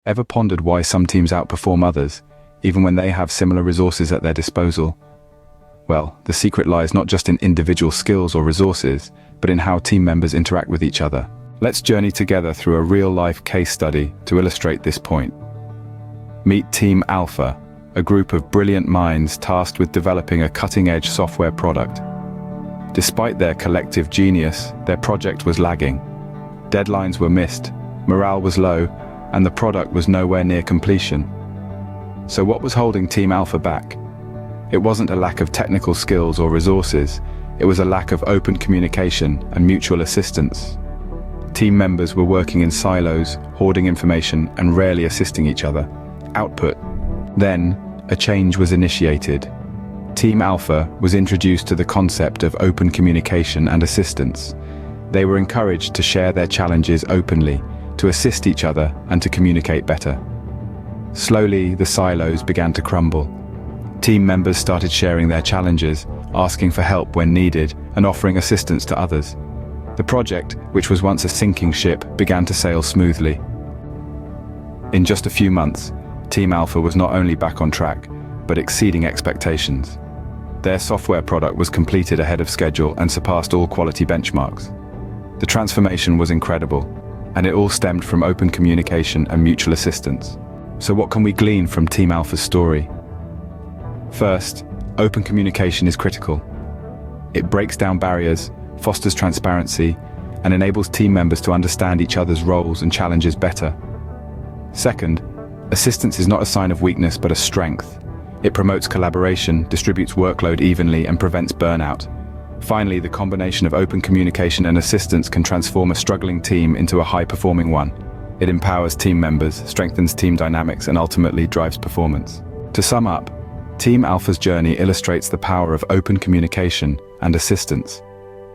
Ever pondered why some teams outperform others, even when they have similar resources at their disposal? Well, the secret lies not just in individual skills or resources, but in how team members interact with each other. Let's journey together through a real-life case study to illustrate this point. Meet Team Alpha, a group of brilliant minds tasked with developing a cutting-edge software product. Despite their collective genius, their project was lagging. Deadlines were missed, morale was low, and the product was nowhere near completion. So what was holding Team Alpha back? It wasn't a lack of technical skills or resources, it was a lack of open communication and mutual assistance. Team members were working in silos, hoarding information, and rarely assisting each other. Output. Then, a change was initiated. Team Alpha was introduced to the concept of open communication and assistance. They were encouraged to share their challenges openly, to assist each other, and to communicate better. Slowly, the silos began to crumble. Team members started sharing their challenges, asking for help when needed, and offering assistance to others. The project, which was once a sinking ship, began to sail smoothly. In just a few months, Team Alpha was not only back on track, but exceeding expectations. Their software product was completed ahead of schedule and surpassed all quality benchmarks. The transformation was incredible, and it all stemmed from open communication and mutual assistance. So what can we glean from Team Alpha's story? First, open communication is critical. It breaks down barriers, fosters transparency, and enables team members to understand each other's roles and challenges better. Second, assistance is not a sign of weakness but a strength. It promotes collaboration, distributes workload evenly, and prevents burnout. Finally, the combination of open communication and assistance can transform a struggling team into a high-performing one. It empowers team members, strengthens team dynamics, and ultimately drives performance. To sum up, Team Alpha's journey illustrates the power of open communication and assistance.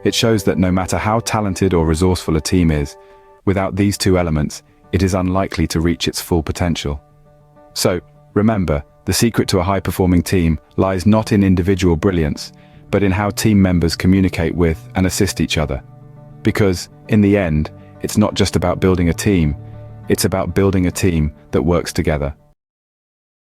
It shows that no matter how talented or resourceful a team is, without these two elements, it is unlikely to reach its full potential. So, remember, the secret to a high-performing team lies not in individual brilliance, but in how team members communicate with and assist each other. Because, in the end, it's not just about building a team, it's about building a team that works together.